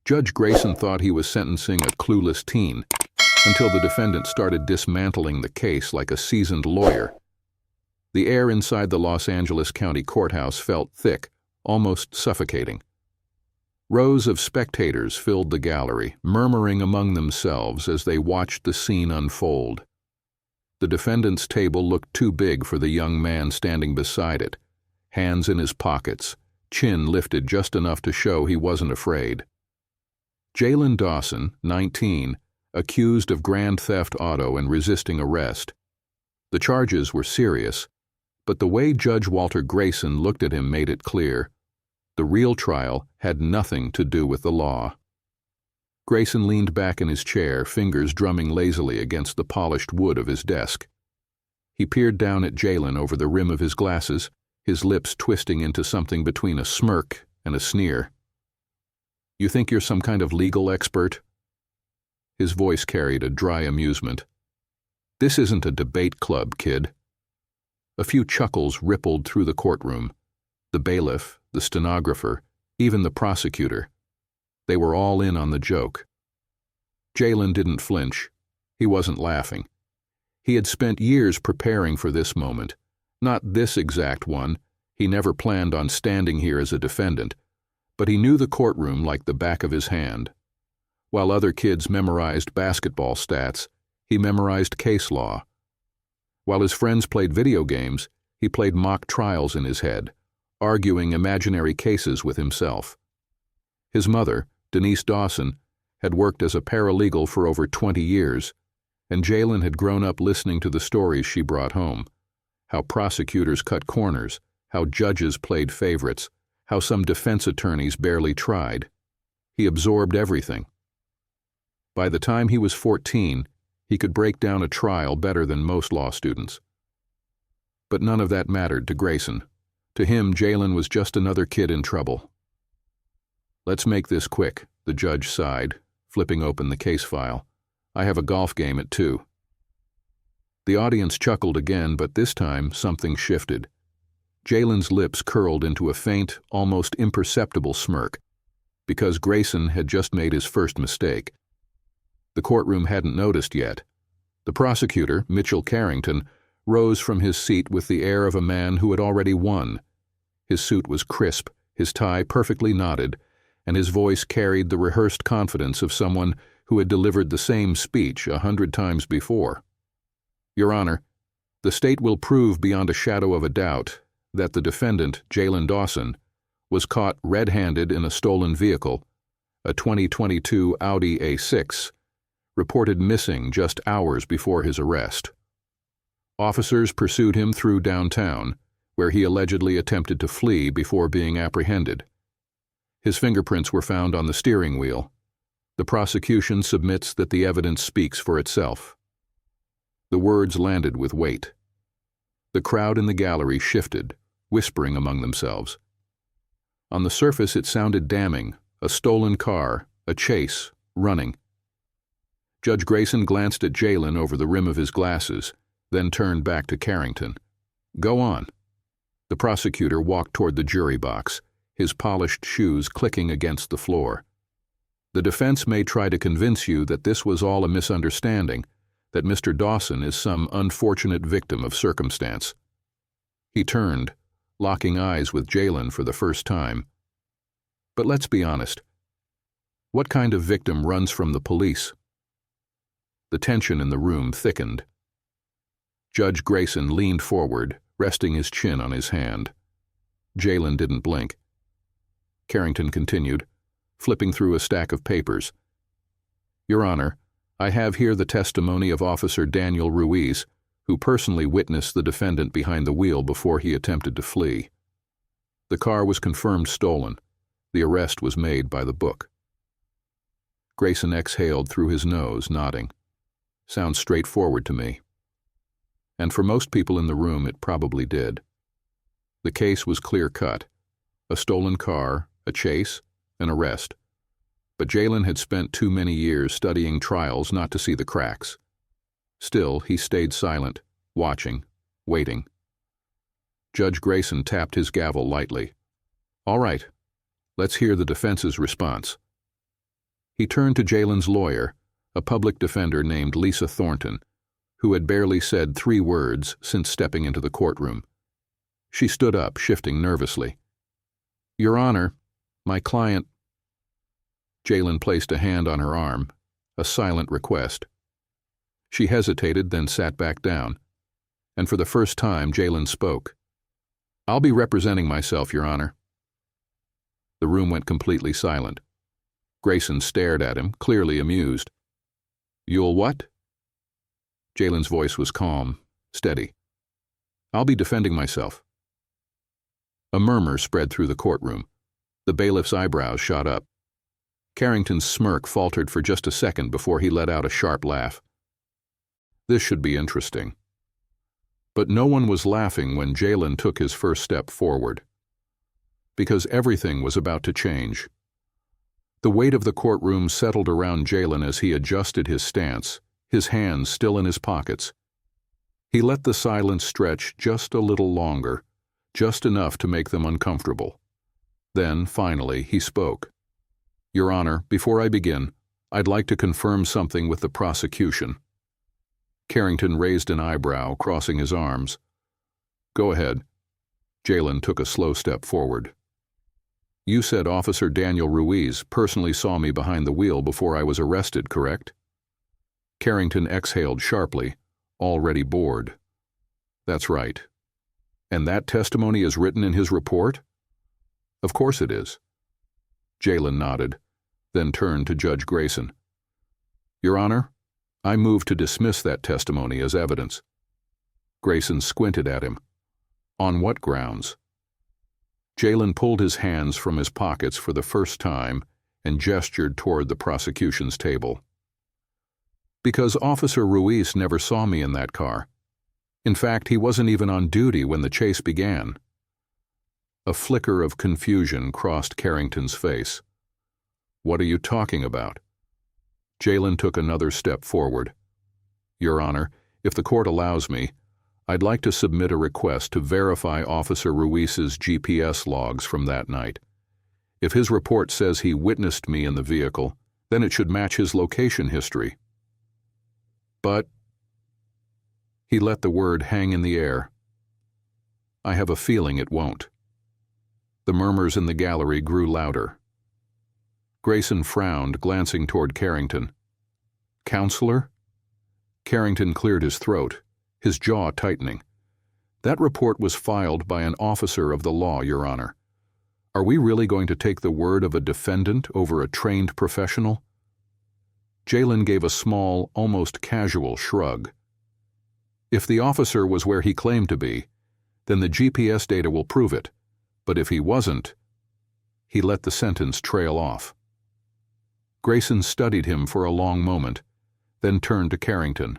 Judge Grayson thought he was sentencing a clueless teen, until the defendant started dismantling the case like a seasoned lawyer. The air inside the Los Angeles County Courthouse felt thick, almost suffocating. Rows of spectators filled the gallery, murmuring among themselves as they watched the scene unfold. The defendant's table looked too big for the young man standing beside it, hands in his pockets, chin lifted just enough to show he wasn't afraid. Jalen Dawson, 19, accused of grand theft auto and resisting arrest. The charges were serious, but the way Judge Walter Grayson looked at him made it clear. The real trial had nothing to do with the law. Grayson leaned back in his chair, fingers drumming lazily against the polished wood of his desk. He peered down at Jalen over the rim of his glasses, his lips twisting into something between a smirk and a sneer. "You think you're some kind of legal expert?" His voice carried a dry amusement. "This isn't a debate club, kid." A few chuckles rippled through the courtroom. The bailiff, the stenographer, even the prosecutor. They were all in on the joke. Jalen didn't flinch. He wasn't laughing. He had spent years preparing for this moment. Not this exact one. He never planned on standing here as a defendant. But he knew the courtroom like the back of his hand. While other kids memorized basketball stats, he memorized case law. While his friends played video games, he played mock trials in his head, arguing imaginary cases with himself. His mother, Denise Dawson, had worked as a paralegal for over 20 years, and Jalen had grown up listening to the stories she brought home. How prosecutors cut corners, how judges played favorites, how some defense attorneys barely tried. He absorbed everything. By the time he was 14, he could break down a trial better than most law students. But none of that mattered to Grayson. To him, Jalen was just another kid in trouble. "Let's make this quick," the judge sighed, flipping open the case file. "I have a golf game at 2. The audience chuckled again, but this time something shifted. Jalen's lips curled into a faint, almost imperceptible smirk, because Grayson had just made his first mistake. The courtroom hadn't noticed yet. The prosecutor, Mitchell Carrington, rose from his seat with the air of a man who had already won. His suit was crisp, his tie perfectly knotted, and his voice carried the rehearsed confidence of someone who had delivered the same speech 100 times before. "Your Honor, the state will prove beyond a shadow of a doubt that the defendant, Jalen Dawson, was caught red-handed in a stolen vehicle, a 2022 Audi A6, reported missing just hours before his arrest. Officers pursued him through downtown, where he allegedly attempted to flee before being apprehended. His fingerprints were found on the steering wheel. The prosecution submits that the evidence speaks for itself." The words landed with weight. The crowd in the gallery shifted, whispering among themselves. On the surface it sounded damning, a stolen car, a chase, running. Judge Grayson glanced at Jalen over the rim of his glasses, then turned back to Carrington. "Go on." The prosecutor walked toward the jury box, his polished shoes clicking against the floor. "The defense may try to convince you that this was all a misunderstanding, that Mr. Dawson is some unfortunate victim of circumstance." He turned, locking eyes with Jalen for the first time. "But let's be honest. What kind of victim runs from the police?" The tension in the room thickened. Judge Grayson leaned forward, resting his chin on his hand. Jalen didn't blink. Carrington continued, flipping through a stack of papers. "Your Honor, I have here the testimony of Officer Daniel Ruiz, who personally witnessed the defendant behind the wheel before he attempted to flee. The car was confirmed stolen. The arrest was made by the book." Grayson exhaled through his nose, nodding. "Sounds straightforward to me." And for most people in the room, it probably did. The case was clear-cut. A stolen car, a chase, an arrest. But Jalen had spent too many years studying trials not to see the cracks. Still, he stayed silent, watching, waiting. Judge Grayson tapped his gavel lightly. "All right, let's hear the defense's response." He turned to Jalen's lawyer, a public defender named Lisa Thornton, who had barely said 3 words since stepping into the courtroom. She stood up, shifting nervously. "Your Honor, my client—" Jalen placed a hand on her arm, a silent request. She hesitated, then sat back down, and for the first time Jalen spoke. "I'll be representing myself, Your Honor." The room went completely silent. Grayson stared at him, clearly amused. "You'll what?" Jalen's voice was calm, steady. "I'll be defending myself." A murmur spread through the courtroom. The bailiff's eyebrows shot up. Carrington's smirk faltered for just a second before he let out a sharp laugh. This should be interesting. But no one was laughing when Jalen took his first step forward. Because everything was about to change. The weight of the courtroom settled around Jalen as he adjusted his stance, his hands still in his pockets. He let the silence stretch just a little longer, just enough to make them uncomfortable. Then, finally, he spoke. "Your Honor, before I begin, I'd like to confirm something with the prosecution." Carrington raised an eyebrow, crossing his arms. "Go ahead." Jalen took a slow step forward. "You said Officer Daniel Ruiz personally saw me behind the wheel before I was arrested, correct?" Carrington exhaled sharply, already bored. "That's right. And that testimony is written in his report?" "Of course it is." Jalen nodded, then turned to Judge Grayson. "Your Honor, I move to dismiss that testimony as evidence." Grayson squinted at him. "On what grounds?" Jalen pulled his hands from his pockets for the first time and gestured toward the prosecution's table. "Because Officer Ruiz never saw me in that car. In fact, he wasn't even on duty when the chase began." A flicker of confusion crossed Carrington's face. "What are you talking about?" Jalen took another step forward. "Your Honor, if the court allows me, I'd like to submit a request to verify Officer Ruiz's GPS logs from that night. If his report says he witnessed me in the vehicle, then it should match his location history." "But—" He let the word hang in the air. "I have a feeling it won't." The murmurs in the gallery grew louder. Grayson frowned, glancing toward Carrington. "Counselor?" Carrington cleared his throat, his jaw tightening. "That report was filed by an officer of the law, Your Honor. Are we really going to take the word of a defendant over a trained professional?" Jalen gave a small, almost casual shrug. "If the officer was where he claimed to be, then the GPS data will prove it. But if he wasn't—" He let the sentence trail off. Grayson studied him for a long moment, then turned to Carrington.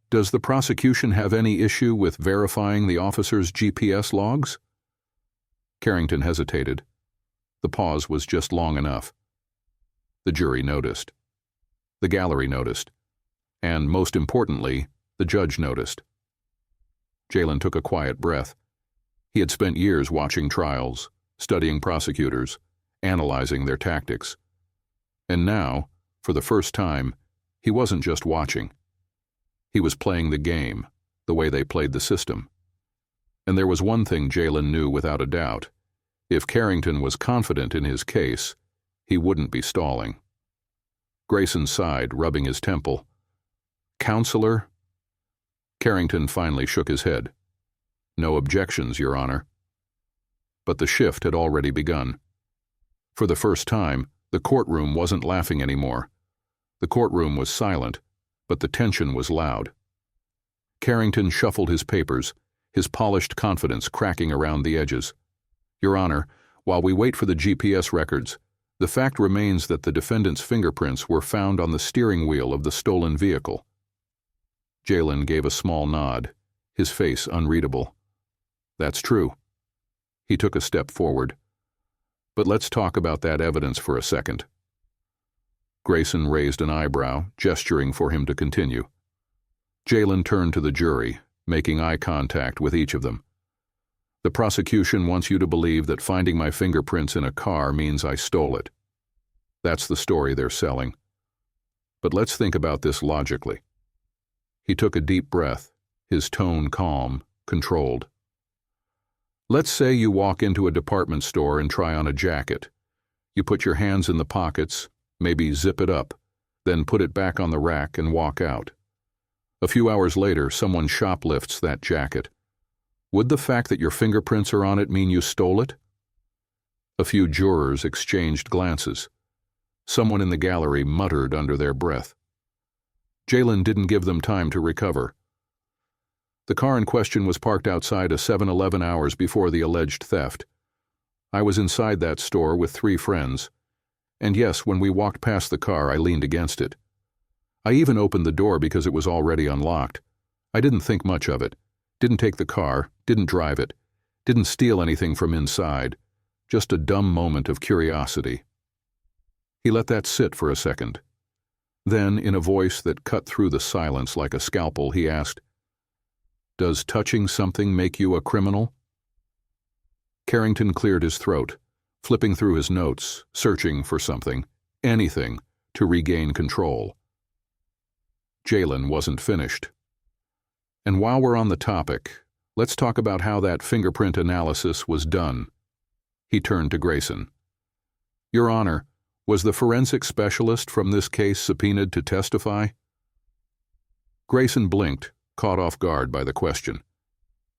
"Does the prosecution have any issue with verifying the officer's GPS logs?" Carrington hesitated. The pause was just long enough. The jury noticed. The gallery noticed. And, most importantly, the judge noticed. Jalen took a quiet breath. He had spent years watching trials, studying prosecutors, analyzing their tactics. And now, for the first time, he wasn't just watching. He was playing the game, the way they played the system. And there was one thing Jalen knew without a doubt. If Carrington was confident in his case, he wouldn't be stalling. Grayson sighed, rubbing his temple. "Counselor?" Carrington finally shook his head. "No objections, Your Honor." But the shift had already begun. For the first time, the courtroom wasn't laughing anymore. The courtroom was silent, but the tension was loud. Carrington shuffled his papers, his polished confidence cracking around the edges. "Your Honor, while we wait for the GPS records, the fact remains that the defendant's fingerprints were found on the steering wheel of the stolen vehicle." Jalen gave a small nod, his face unreadable. "That's true." He took a step forward. "But let's talk about that evidence for a second." Grayson raised an eyebrow, gesturing for him to continue. Jalen turned to the jury, making eye contact with each of them. "The prosecution wants you to believe that finding my fingerprints in a car means I stole it." That's the story they're selling. But let's think about this logically. He took a deep breath, his tone calm, controlled. Let's say you walk into a department store and try on a jacket. You put your hands in the pockets, maybe zip it up, then put it back on the rack and walk out. A few hours later, someone shoplifts that jacket. Would the fact that your fingerprints are on it mean you stole it? A few jurors exchanged glances. Someone in the gallery muttered under their breath. Jalen didn't give them time to recover. The car in question was parked outside a 7-Eleven hours before the alleged theft. I was inside that store with 3 friends. And yes, when we walked past the car, I leaned against it. I even opened the door because it was already unlocked. I didn't think much of it. Didn't take the car, didn't drive it, didn't steal anything from inside. Just a dumb moment of curiosity. He let that sit for a second. Then, in a voice that cut through the silence like a scalpel, he asked, "Does touching something make you a criminal?" Carrington cleared his throat, flipping through his notes, searching for something, anything, to regain control. Jalen wasn't finished. And while we're on the topic, let's talk about how that fingerprint analysis was done. He turned to Grayson. Your Honor, was the forensic specialist from this case subpoenaed to testify? Grayson blinked, caught off guard by the question.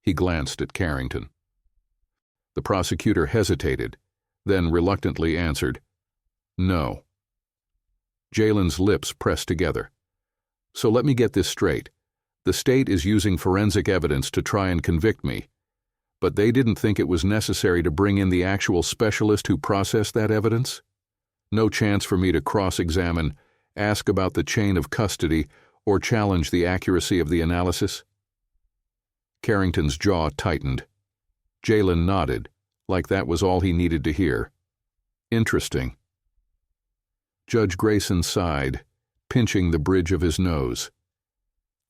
He glanced at Carrington. The prosecutor hesitated, then reluctantly answered, "No." Jalen's lips pressed together. So let me get this straight. The state is using forensic evidence to try and convict me, but they didn't think it was necessary to bring in the actual specialist who processed that evidence? No chance for me to cross-examine, ask about the chain of custody, or challenge the accuracy of the analysis? Carrington's jaw tightened. Jalen nodded, like that was all he needed to hear. Interesting. Judge Grayson sighed, pinching the bridge of his nose.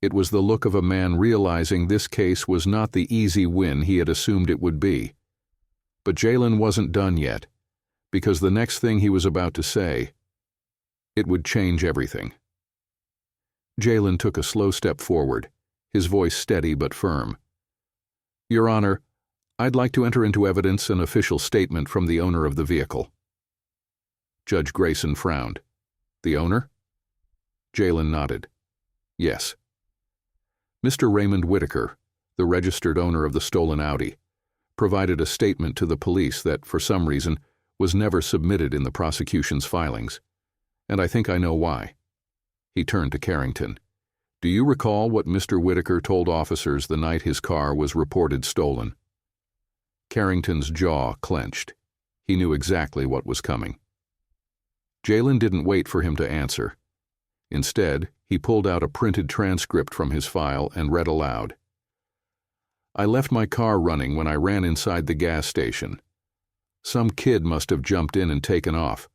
It was the look of a man realizing this case was not the easy win he had assumed it would be. But Jalen wasn't done yet, because the next thing he was about to say, it would change everything. Jalen took a slow step forward, his voice steady but firm. Your Honor, I'd like to enter into evidence an official statement from the owner of the vehicle. Judge Grayson frowned. The owner? Jalen nodded. Yes. Mr. Raymond Whitaker, the registered owner of the stolen Audi, provided a statement to the police that, for some reason, was never submitted in the prosecution's filings, and I think I know why. He turned to Carrington. Do you recall what Mr. Whitaker told officers the night his car was reported stolen? Carrington's jaw clenched. He knew exactly what was coming. Jalen didn't wait for him to answer. Instead, he pulled out a printed transcript from his file and read aloud. I left my car running when I ran inside the gas station. Some kid must have jumped in and taken off.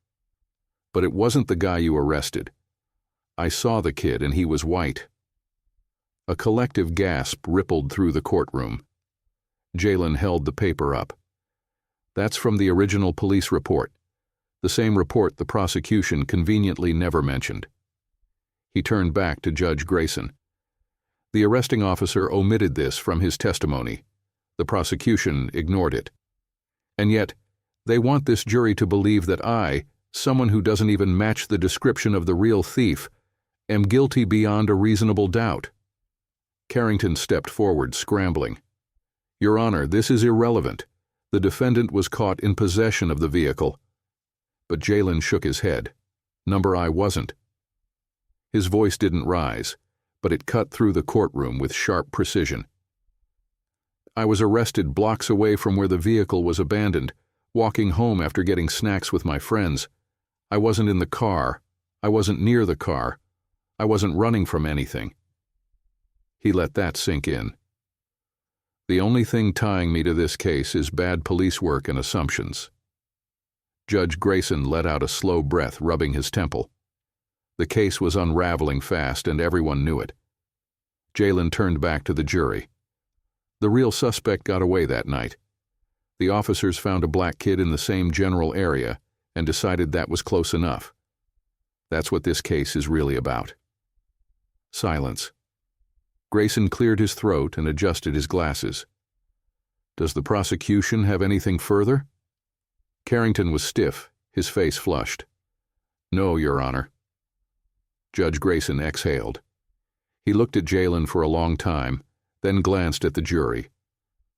But it wasn't the guy you arrested. I saw the kid and he was white. A collective gasp rippled through the courtroom. Jalen held the paper up. That's from the original police report, the same report the prosecution conveniently never mentioned. He turned back to Judge Grayson. The arresting officer omitted this from his testimony. The prosecution ignored it. And yet, they want this jury to believe that I, someone who doesn't even match the description of the real thief, am guilty beyond a reasonable doubt. Carrington stepped forward, scrambling. Your Honor, this is irrelevant. The defendant was caught in possession of the vehicle. But Jalen shook his head. Number I wasn't. His voice didn't rise, but it cut through the courtroom with sharp precision. I was arrested blocks away from where the vehicle was abandoned, walking home after getting snacks with my friends. I wasn't in the car. I wasn't near the car. I wasn't running from anything. He let that sink in. The only thing tying me to this case is bad police work and assumptions. Judge Grayson let out a slow breath, rubbing his temple. The case was unraveling fast, and everyone knew it. Jalen turned back to the jury. The real suspect got away that night. The officers found a black kid in the same general area, and decided that was close enough. That's what this case is really about. Silence. Grayson cleared his throat and adjusted his glasses. Does the prosecution have anything further? Carrington was stiff, his face flushed. No, Your Honor. Judge Grayson exhaled. He looked at Jalen for a long time, then glanced at the jury.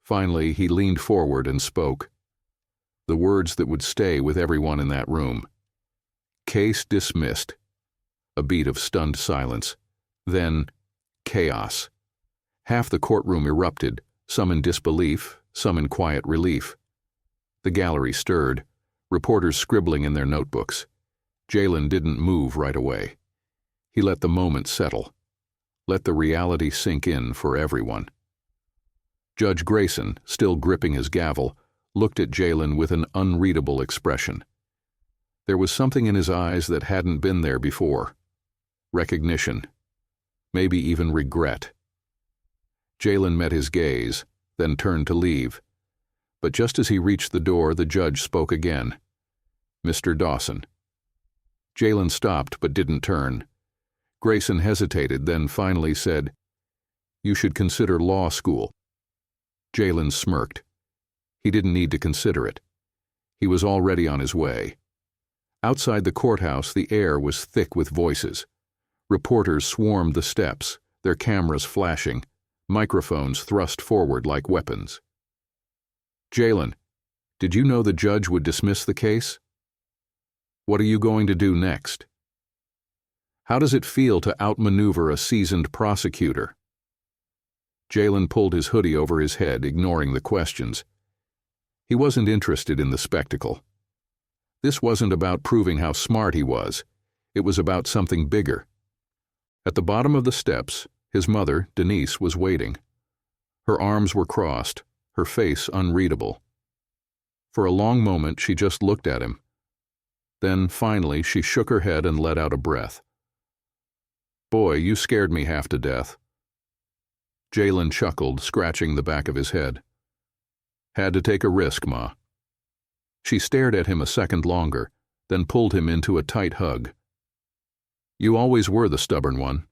Finally, he leaned forward and spoke. The words that would stay with everyone in that room. Case dismissed. A beat of stunned silence. Then, chaos. Half the courtroom erupted, some in disbelief, some in quiet relief. The gallery stirred, reporters scribbling in their notebooks. Jalen didn't move right away. He let the moment settle. Let the reality sink in for everyone. Judge Grayson, still gripping his gavel, looked at Jalen with an unreadable expression. There was something in his eyes that hadn't been there before. Recognition. Maybe even regret. Jalen met his gaze, then turned to leave. But just as he reached the door, the judge spoke again. Mr. Dawson. Jalen stopped but didn't turn. Grayson hesitated, then finally said, You should consider law school. Jalen smirked. He didn't need to consider it. He was already on his way. Outside the courthouse, the air was thick with voices. Reporters swarmed the steps, their cameras flashing, microphones thrust forward like weapons. Jalen, did you know the judge would dismiss the case? What are you going to do next? How does it feel to outmaneuver a seasoned prosecutor? Jalen pulled his hoodie over his head, ignoring the questions. He wasn't interested in the spectacle. This wasn't about proving how smart he was. It was about something bigger. At the bottom of the steps, his mother, Denise, was waiting. Her arms were crossed, her face unreadable. For a long moment, she just looked at him. Then, finally, she shook her head and let out a breath. Boy, you scared me half to death. Jalen chuckled, scratching the back of his head. Had to take a risk, Ma. She stared at him a second longer, then pulled him into a tight hug. You always were the stubborn one.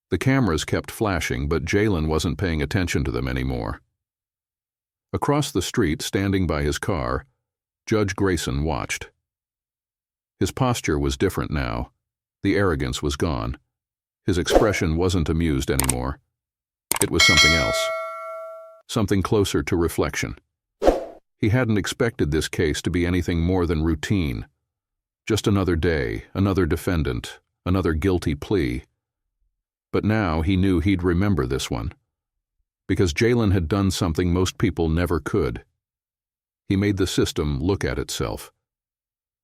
The cameras kept flashing, but Jalen wasn't paying attention to them anymore. Across the street, standing by his car, Judge Grayson watched. His posture was different now. The arrogance was gone. His expression wasn't amused anymore. It was something else. Something closer to reflection. He hadn't expected this case to be anything more than routine. Just another day, another defendant, another guilty plea. But now he knew he'd remember this one. Because Jalen had done something most people never could. He made the system look at itself.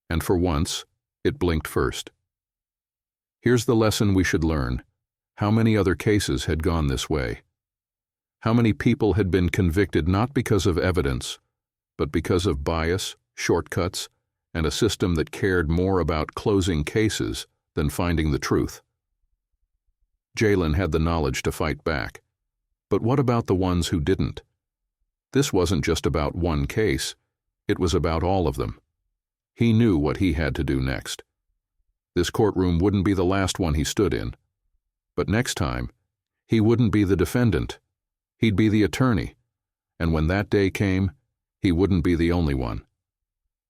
And for once, it blinked first. Here's the lesson we should learn. How many other cases had gone this way? How many people had been convicted not because of evidence, but because of bias, shortcuts, and a system that cared more about closing cases than finding the truth? Jalen had the knowledge to fight back. But what about the ones who didn't? This wasn't just about one case. It was about all of them. He knew what he had to do next. This courtroom wouldn't be the last one he stood in. But next time, he wouldn't be the defendant. He'd be the attorney. And when that day came, he wouldn't be the only one.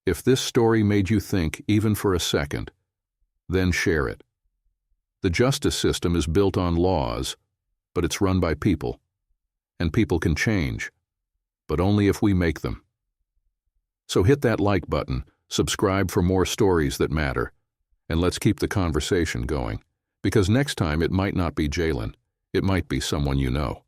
If this story made you think even for a second, then share it. The justice system is built on laws, but it's run by people. And people can change, but only if we make them. So hit that like button, subscribe for more stories that matter, and let's keep the conversation going, because next time it might not be Jalen, it might be someone you know.